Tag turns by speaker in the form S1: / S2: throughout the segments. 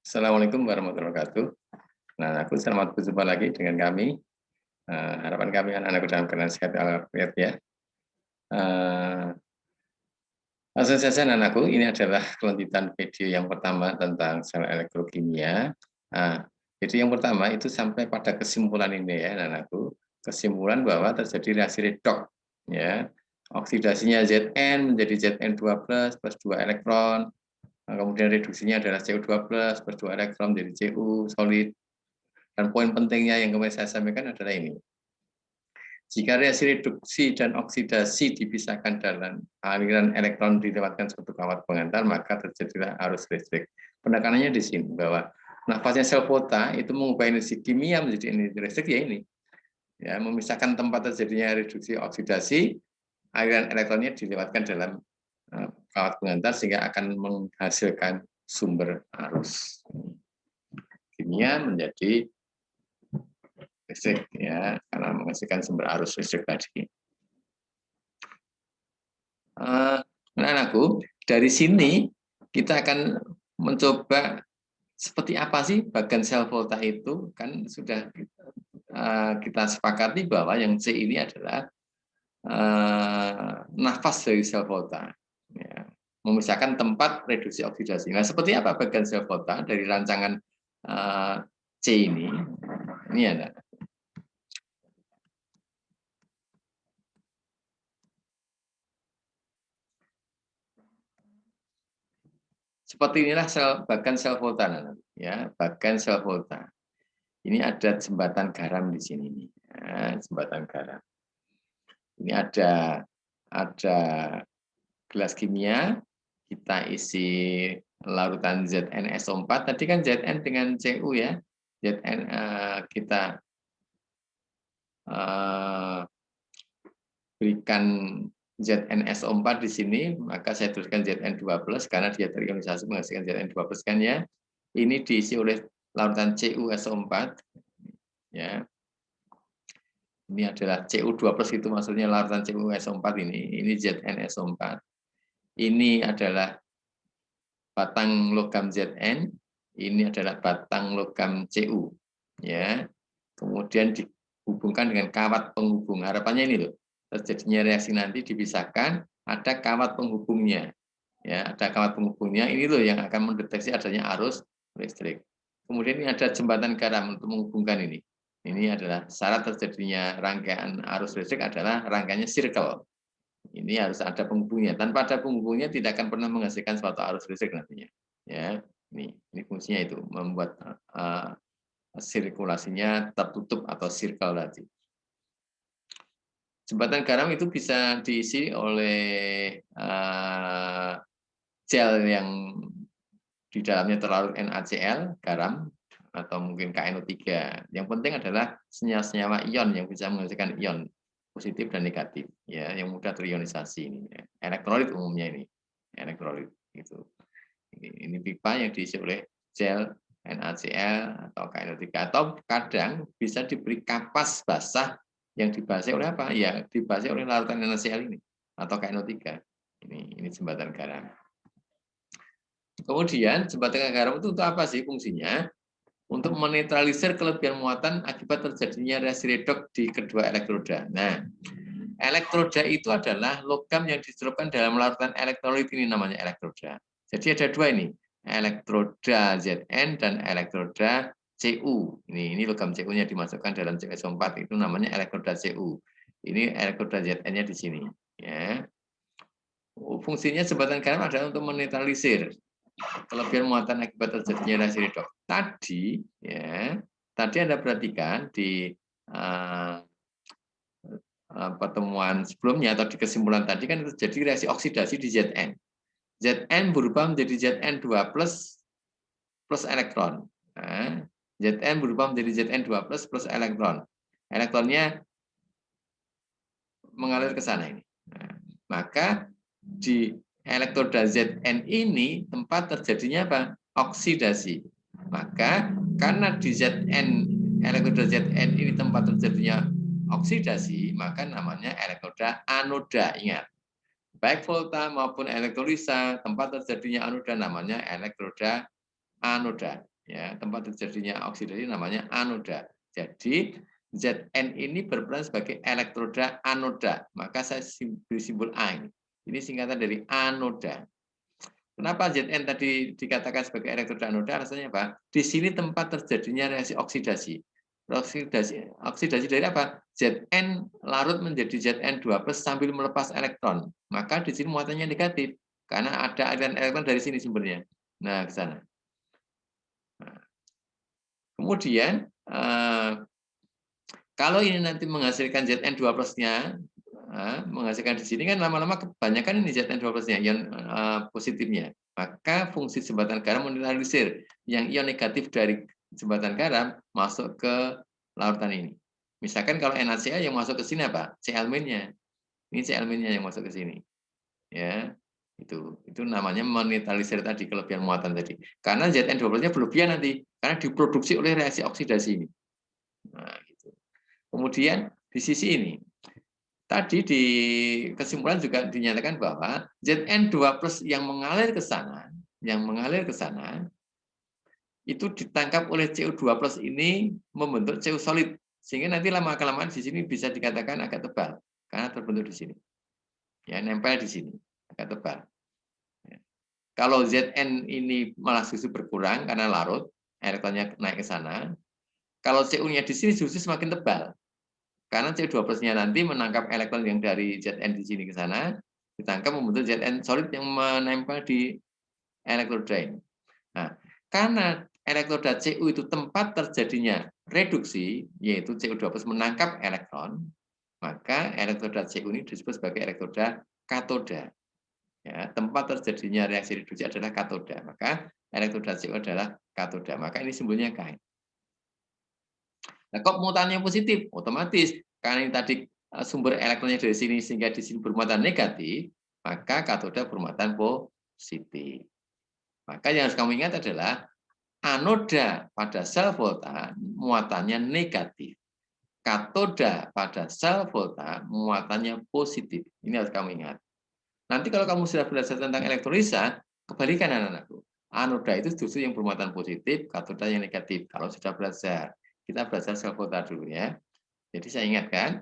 S1: Assalamualaikum warahmatullahi wabarakatuh. Nah, aku selamat berjumpa lagi dengan kami. Harapan kami anak-anakku dalam keadaan sehat walafiat ya. Langsung saja anakku, ini adalah kelanjutan video yang pertama tentang sel elektrokimia. Jadi yang pertama itu sampai pada kesimpulan ini ya anakku, kesimpulan bahwa terjadi reaksi redoks ya. Oksidasinya Zn menjadi Zn2+ plus 2 elektron. Kemudian reduksinya adalah Cu2+ plus 2 elektron menjadi Cu solid. Dan poin pentingnya yang kemarin saya sampaikan adalah ini. Jika reaksi reduksi dan oksidasi dipisahkan dalam aliran elektron dilewatkan suatu kawat pengantar, maka terjadilah arus listrik. Penekanannya di sini bahwa nafasnya sel fota itu mengubah energi kimia menjadi energi listrik ya ini. Ya, memisahkan tempat terjadinya reduksi oksidasi, aliran elektronnya dilewatkan dalam kawat pengantar sehingga akan menghasilkan sumber arus. Kimia menjadi listrik ya, karena menghasilkan sumber arus listrik tadi. Anak-anakku, dari sini kita akan mencoba seperti apa sih bagan sel volta itu. Kan sudah kita sepakati bahwa yang C ini adalah nafas dari sel volta ya, memisahkan tempat reduksi oksidasi. Nah, seperti apa bagan sel volta dari rancangan C ini? Ini ada. Seperti inilah bagan sel volta, ya, bagan sel volta. Ini ada jembatan garam di sini nih, ya, jembatan garam. Ini ada gelas kimia, kita isi larutan ZnSO4. Tadi kan Zn dengan Cu ya, Zn kita berikan ZnSO4 di sini, maka saya tuliskan Zn2+ karena dia terionisasi menghasilkan Zn2+ kan ya. Ini diisi oleh larutan CuSO4 ya. Ini adalah Cu2+ itu maksudnya larutan CuSO4 ini ZnSO4. Ini adalah batang logam Zn, ini adalah batang logam Cu ya. Kemudian dihubungkan dengan kawat penghubung. Harapannya ini loh, terjadinya reaksi nanti dipisahkan, ada kawat penghubungnya. Ya, ada kawat penghubungnya, ini loh yang akan mendeteksi adanya arus listrik. Kemudian ini ada jembatan garam untuk menghubungkan ini. Ini adalah syarat terjadinya rangkaian arus listrik adalah rangkaiannya circle. Ini harus ada penghubungnya. Tanpa ada penghubungnya tidak akan pernah menghasilkan suatu arus listrik nantinya. Ya, ini fungsinya itu membuat sirkulasinya tertutup atau circle tadi. Jembatan garam itu bisa diisi oleh gel yang di dalamnya terlarut NaCl, garam, atau mungkin KNO3. Yang penting adalah senyawa-senyawa ion yang bisa menghasilkan ion positif dan negatif, ya, yang mudah terionisasi ini. Ya. Elektrolit umumnya ini, elektrolit itu. Ini pipa yang diisi oleh gel NaCl atau KNO3, atau kadang bisa diberi kapas basah yang dibasi oleh apa? Ya, dibasi oleh larutan NaCl ini atau KNO3. Ini jembatan garam. Kemudian jembatan garam itu untuk apa sih fungsinya? Untuk menetralisir kelebihan muatan akibat terjadinya reaksi redoks di kedua elektroda. Nah, elektroda itu adalah logam yang dicelupkan dalam larutan elektrolit, ini namanya elektroda. Jadi ada dua ini, elektroda Zn dan elektroda Cu. Ini logam Cu-nya dimasukkan dalam CuSO4, itu namanya elektroda Cu. Ini elektroda Zn-nya di sini. Ya. Fungsinya jembatan garam adalah untuk menetralisir kelebihan muatan akibat terjadinya reaksi redoks. Tadi Anda perhatikan di pertemuan sebelumnya atau di kesimpulan tadi kan terjadi reaksi oksidasi di Zn. Zn berubah menjadi Zn2+ plus elektron. Nah, Zn berubah menjadi Zn2+ plus elektron. Elektronnya mengalir ke sana ini. Nah, maka di elektroda Zn ini tempat terjadinya apa? Oksidasi. Maka karena di Zn, elektroda Zn ini tempat terjadinya oksidasi, maka namanya elektroda anoda. Ingat, baik volta maupun elektrolisa, tempat terjadinya anoda namanya elektroda anoda. Ya, tempat terjadinya oksidasi namanya anoda. Jadi Zn ini berperan sebagai elektroda anoda. Maka saya beri simbol A ini. Ini singkatan dari anoda. Kenapa Zn tadi dikatakan sebagai elektroda anoda? Alasannya apa? Di sini tempat terjadinya reaksi oksidasi. Oksidasi dari apa? Zn larut menjadi Zn2+ sambil melepas elektron. Maka di sini muatannya negatif karena ada aliran elektron dari sini sumbernya. Nah, ke sana. Nah, kemudian kalau ini nanti menghasilkan Zn2+-nya, menghasilkan di sini kan lama-lama kebanyakan ini Zn2+-nya, ion positifnya. Maka fungsi jembatan garam menetralisir yang ion negatif dari jembatan garam masuk ke larutan ini. Misalkan kalau NaCl yang masuk ke sini apa? Cl-nya. Ini Cl-nya yang masuk ke sini. Ya, itu namanya menetralisir tadi, kelebihan muatan tadi. Karena Zn2+-nya berlebihan nanti karena diproduksi oleh reaksi oksidasi ini. Nah, gitu. Kemudian di sisi ini, tadi di kesimpulan juga dinyatakan bahwa Zn2+ yang mengalir ke sana, itu ditangkap oleh Cu2+ ini membentuk Cu solid, sehingga nanti lama-kelamaan di sini bisa dikatakan agak tebal karena terbentuk di sini, ya nempel di sini agak tebal. Kalau Zn ini malah justru berkurang karena larut, elektronnya naik ke sana. Kalau Cu-nya di sini justru semakin tebal. Karena C2+-nya nanti menangkap elektron yang dari Zn di sini ke sana, ditangkap membentuk Zn solid yang menempel di elektroda ini. Nah, karena elektroda Cu itu tempat terjadinya reduksi, yaitu Cu2+ menangkap elektron, maka elektroda Cu ini disebut sebagai elektroda katoda. Ya, tempat terjadinya reaksi reduksi adalah katoda, maka elektroda Cu adalah katoda. Maka ini simbolnya K. Nah, kok mutannya positif? Otomatis karena ini tadi sumber elektronnya dari sini sehingga di sini bermuatan negatif, maka katoda bermuatan positif. Maka yang harus kamu ingat adalah anoda pada sel volta muatannya negatif. Katoda pada sel volta muatannya positif. Ini harus kamu ingat. Nanti kalau kamu sudah belajar tentang elektrolisa, kebalikan anak-anakku. Anoda itu justru yang bermuatan positif, katoda yang negatif. Kalau sudah belajar. Kita belajar sel volta dulu ya. Jadi saya ingatkan,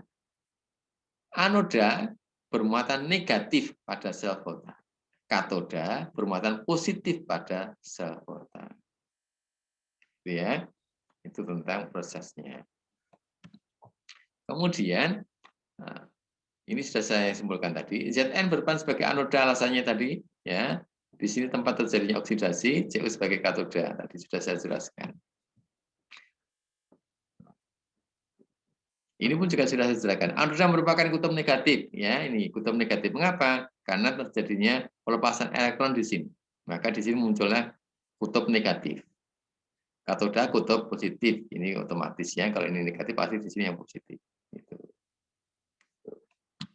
S1: anoda bermuatan negatif pada sel volta. Katoda bermuatan positif pada sel volta. Itu ya, itu tentang prosesnya. Kemudian, ini sudah saya simpulkan tadi. Zn berperan sebagai anoda alasannya tadi, ya. Di sini tempat terjadinya oksidasi, Cu sebagai katoda. Tadi sudah saya jelaskan. Ini pun juga sudah saya jelaskan. Anoda merupakan kutub negatif, ya. Ini kutub negatif. Mengapa? Karena terjadinya pelepasan elektron di sini. Maka di sini munculnya kutub negatif. Katoda kutub positif. Ini otomatis ya. Kalau ini negatif pasti di sini yang positif. Gitu.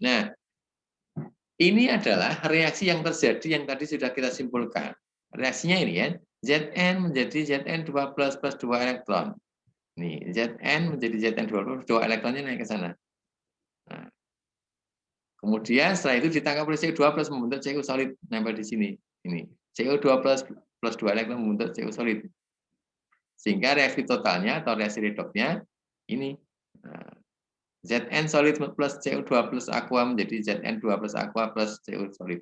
S1: Nah, ini adalah reaksi yang terjadi yang tadi sudah kita simpulkan. Reaksinya ini ya. Zn menjadi Zn2+ plus 2 elektron. Nih, Zn menjadi Zn2+, 2 elektronnya naik ke sana. Nah, kemudian setelah itu ditangkap oleh Cu2+ membentuk Cu solid nempel di sini. Ini Cu2+ plus 2 elektron membentuk Cu solid. Sehingga reaksi totalnya atau reaksi redoksnya ini. Nah, Zn solid plus Cu2+ aqua menjadi Zn2+ aqua plus Cu solid.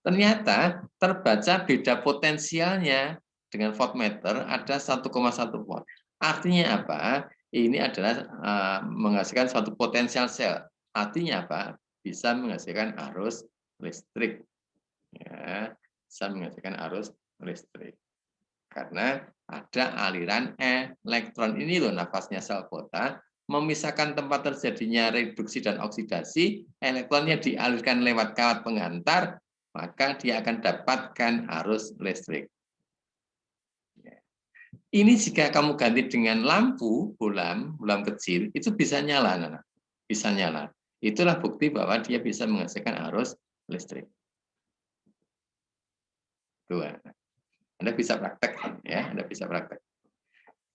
S1: Ternyata terbaca beda potensialnya dengan voltmeter ada 1,1 volt. Artinya apa? Ini adalah menghasilkan suatu potensial sel. Artinya apa? Bisa menghasilkan arus listrik. Ya, bisa menghasilkan arus listrik. Karena ada aliran elektron ini loh nafasnya sel volta memisahkan tempat terjadinya reduksi dan oksidasi, elektronnya dialirkan lewat kawat pengantar, maka dia akan dapatkan arus listrik. Ini jika kamu ganti dengan lampu bohlam kecil, itu bisa nyala, anak. Bisa nyala. Itulah bukti bahwa dia bisa menghasilkan arus listrik. Tuh, Anda bisa praktek, ya, Anda bisa praktek.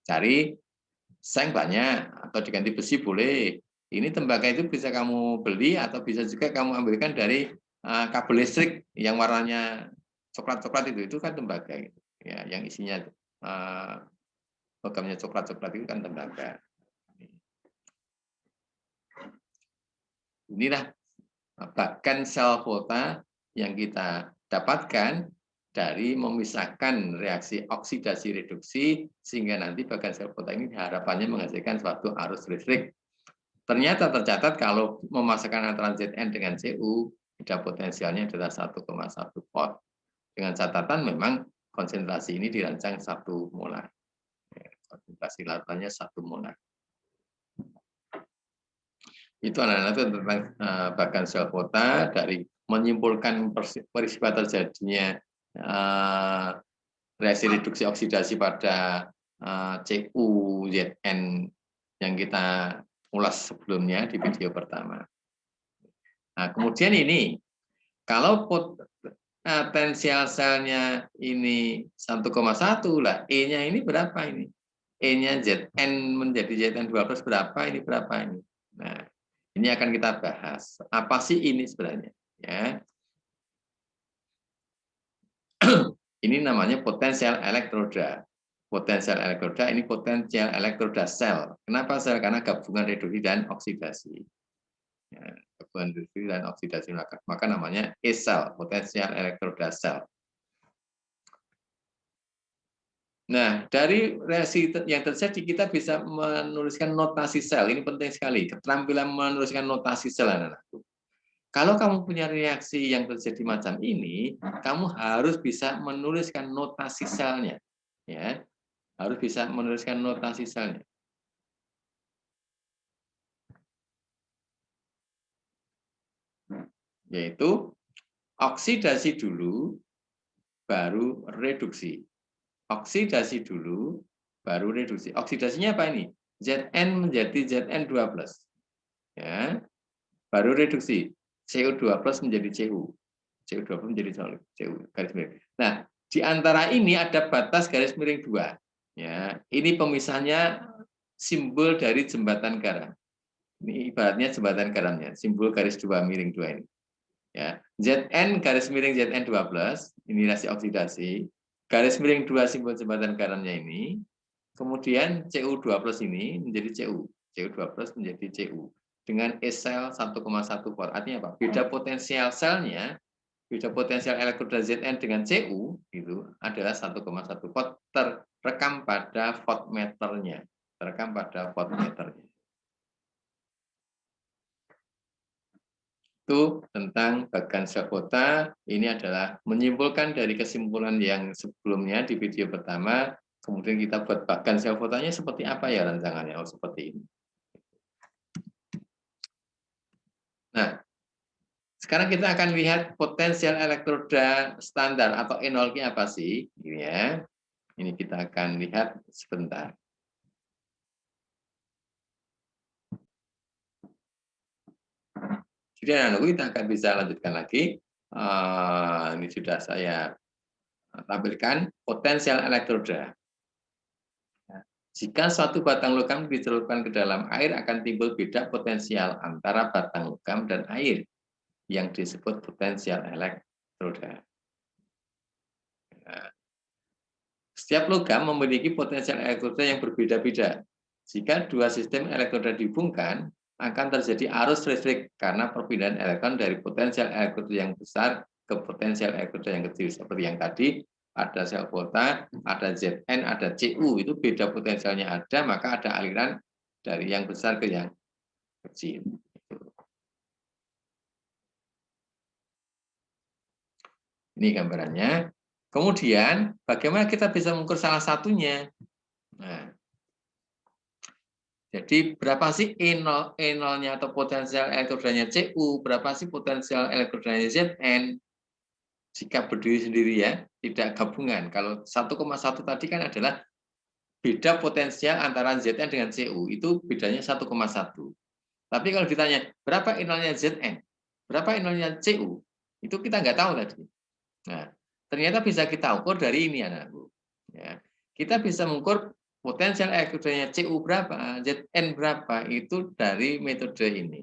S1: Cari seng banyak atau diganti besi boleh. Ini tembaga itu bisa kamu beli atau bisa juga kamu ambilkan dari kabel listrik yang warnanya coklat-coklat itu kan tembaga gitu. Ya, yang isinya logamnya coklat-coklat itu kan tembaga. Inilah bahkan sel volta yang kita dapatkan dari memisahkan reaksi oksidasi reduksi sehingga nanti bagan sel volta ini harapannya menghasilkan suatu arus listrik. Ternyata tercatat kalau memasakkan antara Zn dengan Cu, beda potensialnya adalah 1,1 volt. Dengan catatan memang konsentrasi ini dirancang 1 molar. Konsentrasi larutannya 1 molar. Itu anak-anak itu tentang bagan sel volta dari menyimpulkan peristiwa terjadinya reaksi reduksi oksidasi pada Cu, Zn yang kita ulas sebelumnya di video pertama. Nah, kemudian ini, kalau potensial selnya ini 1,1 lah, E-nya ini berapa ini? E-nya Zn menjadi Zn12 berapa ini? Berapa ini? Nah, ini akan kita bahas. Apa sih ini sebenarnya? Ya. Ini namanya potensial elektroda. Potensial elektroda ini potensial elektroda sel. Kenapa sel? Karena gabungan reduksi dan oksidasi. Ya, gabungan reduksi dan oksidasi maka namanya E-sel, potensial elektroda sel. Nah, dari reaksi yang terjadi kita bisa menuliskan notasi sel. Ini penting sekali, keterampilan menuliskan notasi sel, anak-anakku. Kalau kamu punya reaksi yang terjadi macam ini, kamu harus bisa menuliskan notasi selnya, ya. Harus bisa menuliskan notasi selnya. Yaitu oksidasi dulu, baru reduksi. Oksidasi dulu, baru reduksi. Oksidasinya apa ini? Zn menjadi Zn2+. Ya. Baru reduksi. CO2+ menjadi Cu. CO2+ menjadi Cu. Garis miring. Nah, di antara ini ada batas garis miring 2. Ya, ini pemisahnya simbol dari jembatan garam. Ini ibaratnya jembatan garamnya, simbol garis 2 miring 2 ini. Ya, Zn garis miring Zn2+, ini reaksi oksidasi. Garis miring 2 simbol jembatan garamnya ini. Kemudian Cu2+ ini menjadi Cu. Cu2+ menjadi Cu. Dengan E-sel 1,1 volt. Artinya apa? Beda potensial selnya, beda potensial elektroda Zn dengan Cu itu adalah 1,1 volt terekam pada voltmeternya. Terekam pada voltmeternya. Itu tentang bagan sel volta. Ini adalah menyimpulkan dari kesimpulan yang sebelumnya di video pertama. Kemudian kita buat bagan sel voltanya seperti apa ya rancangannya? Oh, seperti ini. Nah, sekarang kita akan lihat potensial elektroda standar atau E0-nya apa sih? Ini ya. Ini kita akan lihat sebentar. Jadi anak-anakku kita akan bisa lanjutkan lagi. Ini sudah saya tampilkan potensial elektroda. Jika suatu batang logam dicelupkan ke dalam air akan timbul beda potensial antara batang logam dan air yang disebut potensial elektroda. Nah, setiap logam memiliki potensial elektroda yang berbeda-beda. Jika dua sistem elektroda dihubungkan, akan terjadi arus listrik karena perpindahan elektron dari potensial elektroda yang besar ke potensial elektroda yang kecil. Seperti yang tadi, ada sel volta, ada Zn, ada Cu, itu beda potensialnya ada, maka ada aliran dari yang besar ke yang kecil. Ini gambarannya. Kemudian, bagaimana kita bisa mengukur salah satunya? Nah, jadi berapa sih E0-nya atau potensial elektrodanya Cu, berapa sih potensial elektrodanya Zn? Jika berdiri sendiri ya, tidak gabungan. Kalau 1,1 tadi kan adalah beda potensial antara Zn dengan Cu, itu bedanya 1,1. Tapi kalau ditanya, berapa E0-nya Zn? Berapa E0-nya Cu? Itu kita nggak tahu tadi. Nah, ternyata bisa kita ukur dari ini, anakku. Ya. Kita bisa mengukur potensial elektrodanya Cu berapa, Zn berapa, itu dari metode ini.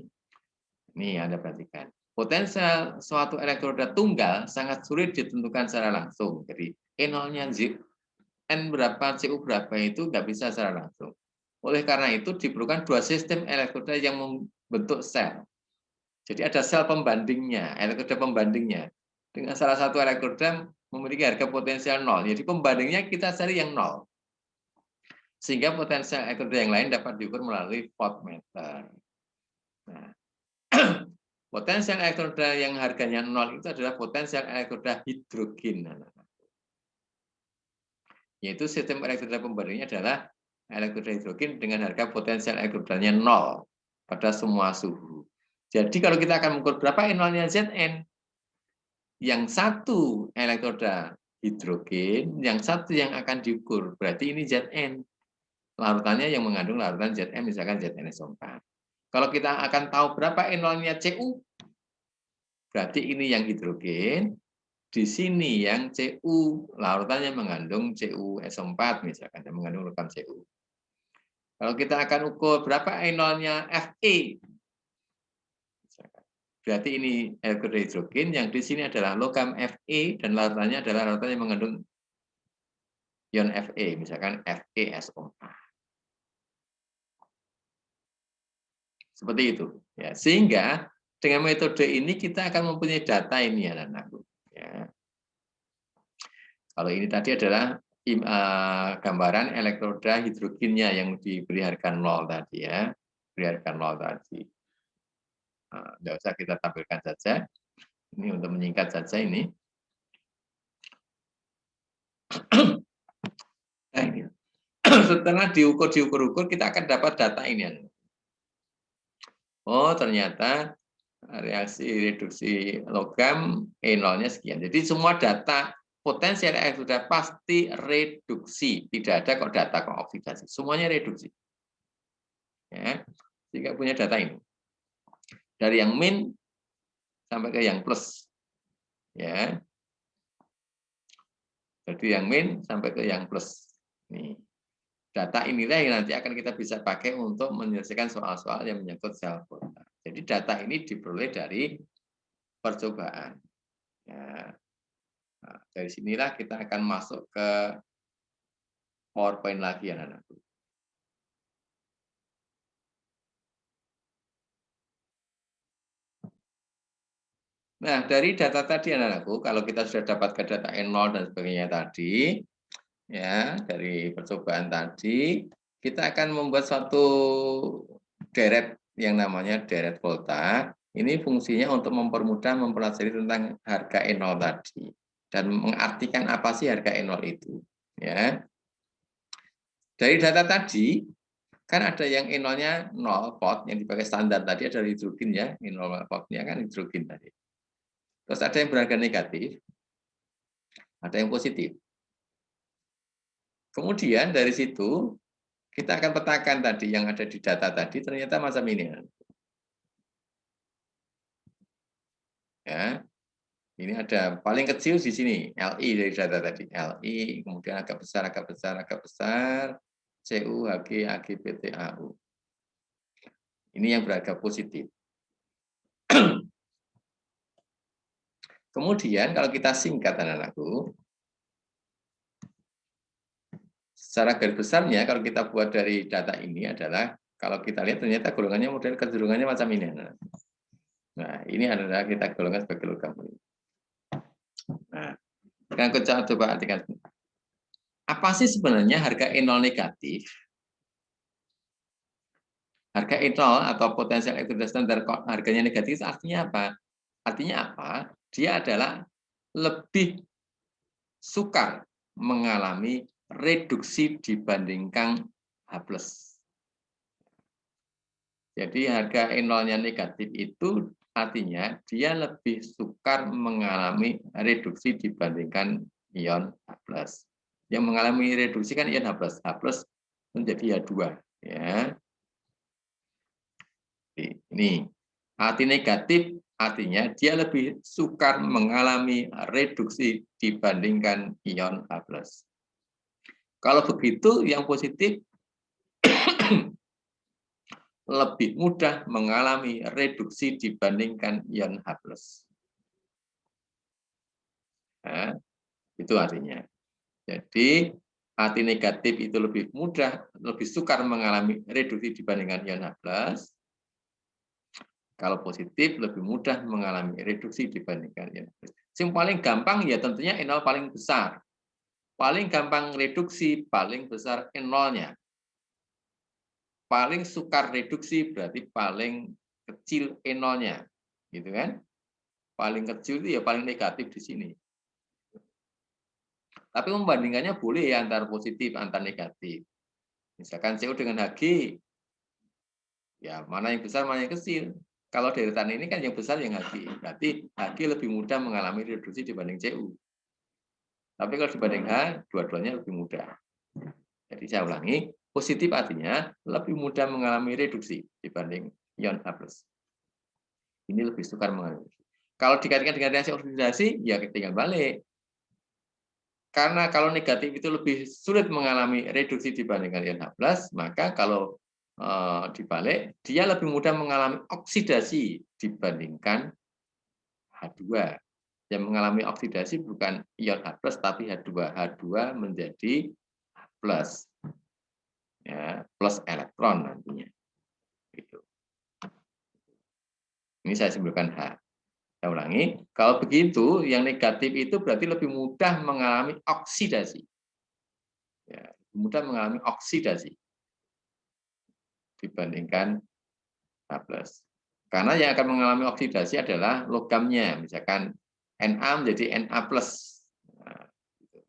S1: Ini Anda perhatikan. Potensial suatu elektroda tunggal sangat sulit ditentukan secara langsung. Jadi E0-nya N berapa, CU berapa itu nggak bisa secara langsung. Oleh karena itu diperlukan dua sistem elektroda yang membentuk sel. Jadi ada sel pembandingnya, elektroda pembandingnya. Dengan salah satu elektroda memiliki harga potensial 0. Jadi pembandingnya kita cari yang 0. Sehingga potensial elektroda yang lain dapat diukur melalui voltmeter. Nah, potensial elektroda yang harganya 0 itu adalah potensial elektroda hidrogen. Yaitu sistem elektroda pembandingnya adalah elektroda hidrogen dengan harga potensial elektrodanya 0 pada semua suhu. Jadi kalau kita akan mengukur berapa N0-nya Zn, yang satu elektroda hidrogen, yang satu yang akan diukur. Berarti ini Zn. Larutannya yang mengandung larutan Zn, misalkan ZnSO4. Kalau kita akan tahu berapa N0-nya Cu, berarti ini yang hidrogen, di sini yang Cu, larutannya mengandung CuSO4, misalkan, yang mengandung logam Cu. Kalau kita akan ukur berapa N0-nya Fe, berarti ini elektroda hidrogen, yang di sini adalah logam Fe, dan larutannya adalah larutan yang mengandung ion Fe, misalkan FeSO4. Seperti itu. Ya, sehingga dengan metode ini kita akan mempunyai data ini ya anak-anakku. Ya. Kalau ini tadi adalah gambaran elektroda hidrogennya yang diberi harga 0 tadi ya. Beri harga 0 tadi. Tidak usah kita tampilkan saja. Ini untuk menyingkat saja ini. Nah, ini. Setelah diukur, kita akan dapat data ini. Oh, ternyata reaksi reduksi logam E0-nya sekian. Jadi semua data potensial elektroda pasti reduksi. Tidak ada kok data kok oksidasi. Semuanya reduksi. Ya, sehingga punya data ini. Dari yang min sampai ke yang plus. Ya. Dari yang min sampai ke yang plus. Nih. Data inilah yang nanti akan kita bisa pakai untuk menyelesaikan soal-soal yang menyangkut sel kota. Jadi data ini diperoleh dari percobaan. Ya. Nah, dari sinilah kita akan masuk ke PowerPoint lagi ya anak-anakku. Nah, dari data tadi anak-anakku, kalau kita sudah dapatkan data N0 dan sebagainya tadi, ya dari percobaan tadi, kita akan membuat suatu deret yang namanya deret volta. Ini fungsinya untuk mempermudah mempelajari tentang harga E0 tadi dan mengartikan apa sih harga E0 itu. Ya. Dari data tadi, kan ada yang E0-nya 0 volt yang dipakai standar tadi ada hidrogen ya, E0 voltnya kan hidrogen tadi. Terus ada yang berharga negatif, ada yang positif. Kemudian dari situ kita akan petakan tadi yang ada di data tadi ternyata macam ini. Ya. Ini ada paling kecil di sini Li dari data tadi. Li, kemudian agak besar, agak besar, agak besar, Cu, Hg, Ag, Pt, Au. Ini yang berharga positif. Kemudian kalau kita singkat anak-anakku, secara garis besarnya kalau kita buat dari data ini adalah kalau kita lihat ternyata golongannya model kecenderungannya macam ini. Nah, ini adalah kita golongkan sebagai logam. Nah, dengan coba artikan. Apa sih sebenarnya harga E0 negatif? Harga E0 atau potensial elektroda standar harganya negatif artinya apa? Artinya apa? Dia adalah lebih sukar mengalami reduksi dibandingkan H+. Jadi harga E0-nya negatif itu artinya dia lebih sukar mengalami reduksi dibandingkan ion H+. Yang mengalami reduksi kan ion H+. H+ menjadi H2. Ya. Ini arti negatif artinya dia lebih sukar mengalami reduksi dibandingkan ion H+. Kalau begitu yang positif lebih mudah mengalami reduksi dibandingkan ion H+. Nah, itu artinya. Jadi Arti negatif itu lebih mudah, lebih sukar mengalami reduksi dibandingkan ion H+. Kalau positif lebih mudah mengalami reduksi dibandingkan ion H+. Yang paling gampang ya tentunya N0 paling besar. Paling gampang reduksi, paling besar N0-nya. Paling sukar reduksi berarti paling kecil N0-nya. Gitu kan? Paling kecil itu ya paling negatif di sini. Tapi membandingkannya boleh ya antar positif, antar negatif. Misalkan CO dengan Hg, ya mana yang besar, mana yang kecil. Kalau deretan ini kan yang besar yang Hg. Berarti Hg lebih mudah mengalami reduksi dibanding Cu. Tapi kalau dibanding H, dua-duanya lebih mudah. Jadi saya ulangi, positif artinya lebih mudah mengalami reduksi dibanding ion H+. Ini lebih sukar mengalami. Kalau dikaitkan dengan reaksi oksidasi, ya tinggal balik. Karena kalau negatif itu lebih sulit mengalami reduksi dibandingkan ion H+, maka kalau dibalik, dia lebih mudah mengalami oksidasi dibandingkan H2. Yang mengalami oksidasi bukan ion H+, tapi H2. H2 menjadi H+. Ya, plus elektron nantinya. Gitu. Ini saya simpulkan H. Saya ulangi, kalau begitu yang negatif itu berarti lebih mudah mengalami oksidasi. Ya, mudah mengalami oksidasi dibandingkan H+. Karena yang akan mengalami oksidasi adalah logamnya, misalkan Na menjadi Na+. Nah, gitu.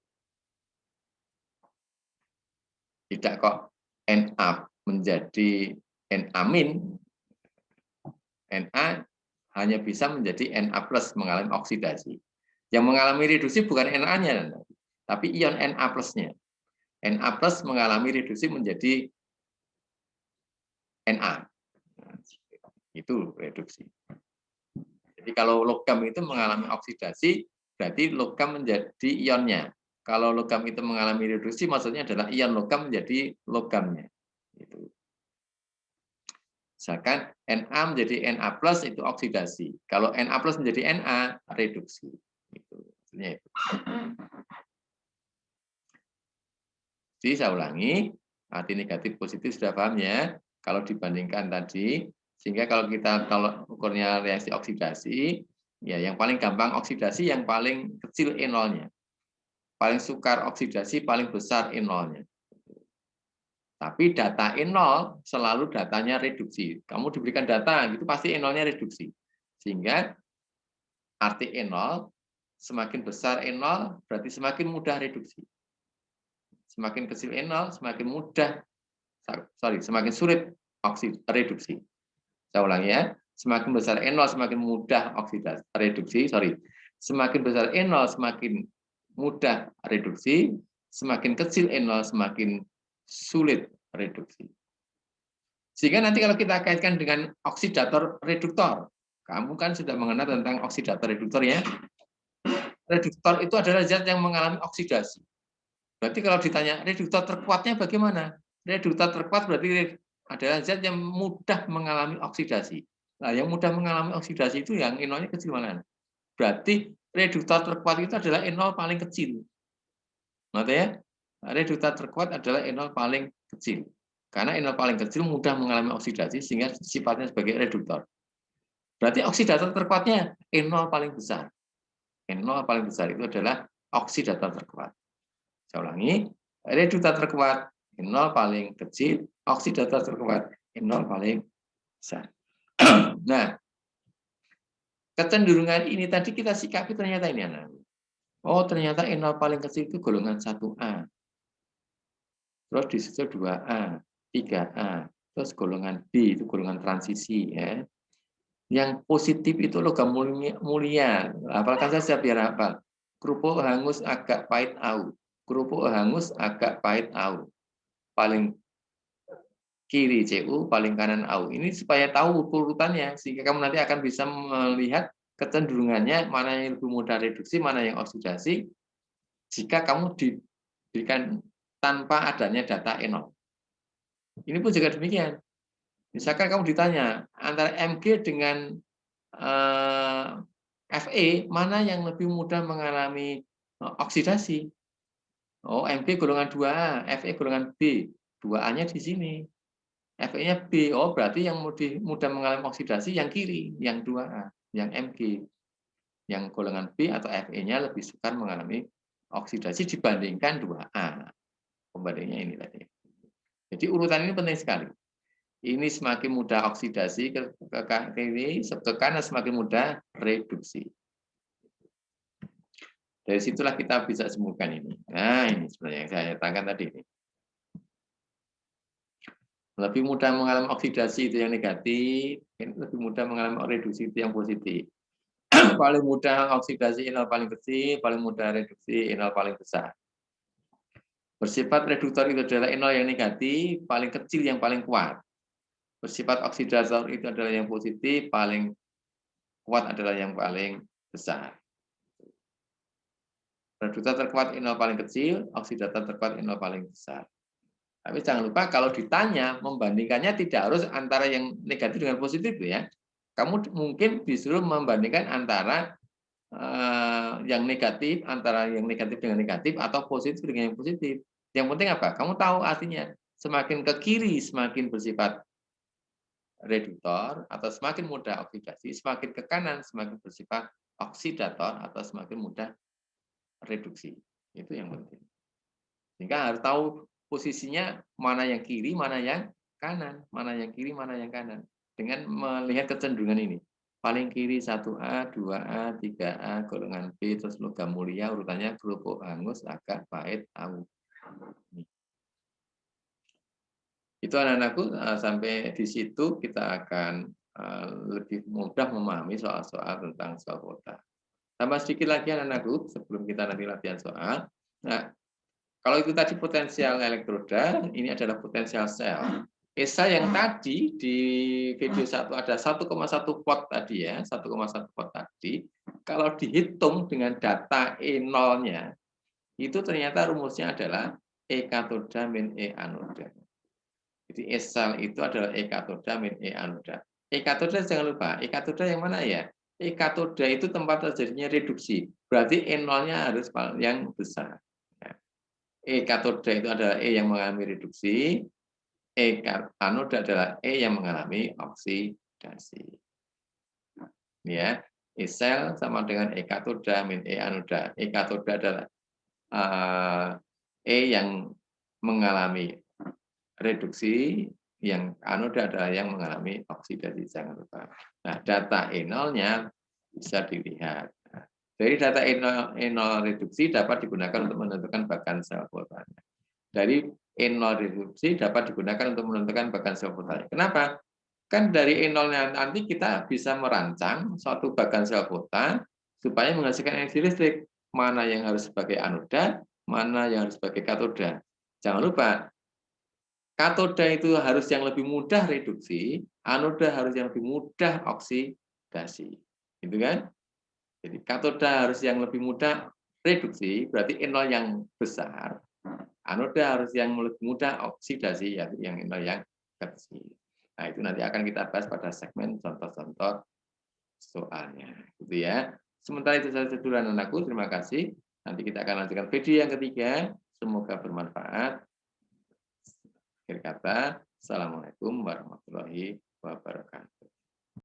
S1: Tidak kok Na menjadi Na-, Na hanya bisa menjadi Na+ mengalami oksidasi. Yang mengalami reduksi bukan Na-nya, tapi ion Na+-nya. Na+ mengalami reduksi menjadi Na. Itu reduksi. Jadi kalau logam itu mengalami oksidasi, berarti logam menjadi ionnya. Kalau logam itu mengalami reduksi, maksudnya adalah ion logam menjadi logamnya. Itu. Misalkan Na menjadi Na+ itu oksidasi. Kalau Na+ menjadi Na, reduksi. Itu. Maksudnya itu. Jadi saya ulangi, arti negatif positif sudah paham ya. Kalau dibandingkan tadi, sehingga kalau kita kalau ukurnya reaksi oksidasi, ya yang paling gampang oksidasi yang paling kecil E0-nya. Paling sukar oksidasi paling besar E0-nya. Tapi data E0 selalu datanya reduksi. Kamu diberikan data, itu pasti E0-nya reduksi. Sehingga arti E0, semakin besar E0, berarti semakin mudah reduksi. Semakin kecil E0, semakin mudah, semakin sulit reduksi. Saya ulangi ya, semakin besar E0, semakin mudah oksidasi, reduksi. Semakin besar E0, semakin mudah reduksi. Semakin kecil E0, semakin sulit reduksi. Sehingga nanti kalau kita kaitkan dengan oksidator reduktor, kamu kan sudah mengenal tentang oksidator reduktor ya. Reduktor itu adalah zat yang mengalami oksidasi. Berarti kalau ditanya reduktor terkuatnya bagaimana? Reduktor terkuat berarti adalah zat yang mudah mengalami oksidasi. Nah, yang mudah mengalami oksidasi itu yang E0-nya kecil mana? Berarti reduktor terkuat itu adalah E0 paling kecil. Ngerti ya? Reduktor terkuat adalah E0 paling kecil. Karena E0 paling kecil mudah mengalami oksidasi sehingga sifatnya sebagai reduktor. Berarti oksidator terkuatnya E0 paling besar. E0 paling besar itu adalah oksidator terkuat. Saya ulangi, reduktor terkuat E0 paling kecil, oksidator terkuat E0 paling besar. Nah, kecenderungan ini tadi kita sikapi ternyata ini anak. Oh, ternyata E0 paling kecil itu golongan 1A. Terus disusul 2A, 3A, terus golongan B itu golongan transisi ya. Yang positif itu logam mulia. Apalkan saja biar apa? Kerupuk hangus agak pahit au. Kerupuk hangus agak pahit au. Paling kiri Cu, paling kanan au. Ini supaya tahu urutannya sehingga kamu nanti akan bisa melihat kecenderungannya mana yang lebih mudah reduksi, mana yang oksidasi. Jika kamu diberikan tanpa adanya data E0. Ini pun juga demikian. Misalkan kamu ditanya antara Mg dengan Fe mana yang lebih mudah mengalami oksidasi? Oh, Mg golongan 2A, Fe golongan B. 2A-nya di sini. Fe-nya B. Oh, berarti yang mudah mengalami oksidasi yang kiri, yang 2A, yang Mg. Yang golongan B atau Fe-nya lebih sukar mengalami oksidasi dibandingkan 2A. Pembandingnya ini tadi. Jadi urutan ini penting sekali. Ini semakin mudah oksidasi ke kiri, ke kanan semakin mudah reduksi. Dari situlah kita bisa sembuhkan ini. Nah, ini sebenarnya yang saya katakan tadi. Lebih mudah mengalami oksidasi itu yang negatif, lebih mudah mengalami reduksi itu yang positif. Paling mudah oksidasi enol paling kecil, paling mudah reduksi enol paling besar. Bersifat reduktor itu adalah enol yang negatif, paling kecil yang paling kuat. Bersifat oksidator itu adalah yang positif, paling kuat adalah yang paling besar. Reduktor terkuat enol paling kecil, oksidator terkuat enol paling besar. Tapi jangan lupa kalau ditanya membandingkannya tidak harus antara yang negatif dengan positif ya. Kamu mungkin disuruh membandingkan antara yang negatif dengan negatif atau positif dengan yang positif. Yang penting apa? Kamu tahu artinya. Semakin ke kiri semakin bersifat reduktor atau semakin mudah oksidasi, semakin ke kanan semakin bersifat oksidator atau semakin mudah reduksi. Itu yang penting. Sehingga harus tahu posisinya mana yang kiri, mana yang kanan, mana yang kiri, mana yang kanan. Dengan melihat kecenderungan ini. Paling kiri 1A, 2A, 3A, golongan B, terus logam mulia, urutannya kerupuk hangus, agak pahit, awu. Itu anak-anakku, sampai di situ kita akan lebih mudah memahami soal-soal tentang sel kota. Tambah sedikit lagi anak-anakku, sebelum kita nanti latihan soal. Nah, kalau itu tadi potensial elektroda, ini adalah potensial sel. ESA yang tadi di video 1 ada 1,1 volt tadi ya, 1,1 volt tadi. Kalau dihitung dengan data E0-nya, itu ternyata rumusnya adalah E katoda min E anoda. Jadi E sel itu adalah E katoda min E anoda. E katoda jangan lupa, E katoda yang mana ya? E katoda itu tempat terjadinya reduksi. Berarti E0-nya harus yang besar. E katoda itu adalah E yang mengalami reduksi, E anoda adalah E yang mengalami oksidasi. Ya, E sel sama dengan E katoda min E anoda. E katoda adalah E yang mengalami reduksi, yang anoda adalah yang mengalami oksidasi, jangan lupa. Nah, data E0-nya bisa dilihat. Dari data E0 reduksi dapat digunakan untuk menentukan bagan sel voltanya. Dari E0 reduksi dapat digunakan untuk menentukan bagan sel voltanya. Kenapa? Kan dari E0-nya nanti kita bisa merancang suatu bagan sel volta supaya menghasilkan energi listrik. Mana yang harus sebagai anoda, mana yang harus sebagai katoda. Jangan lupa, katoda itu harus yang lebih mudah reduksi, anoda harus yang lebih mudah oksidasi. Gitu kan? Jadi katoda harus yang lebih mudah reduksi, berarti E0 yang besar. Anoda harus yang lebih mudah oksidasi, yaitu yang E0 yang kecil. Nah, itu nanti akan kita bahas pada segmen contoh-contoh soalnya. Gitu ya. Sementara itu saja dulu anakku, terima kasih. Nanti kita akan lanjutkan video yang ketiga. Semoga bermanfaat. Akhir kata, Assalamualaikum warahmatullahi wabarakatuh.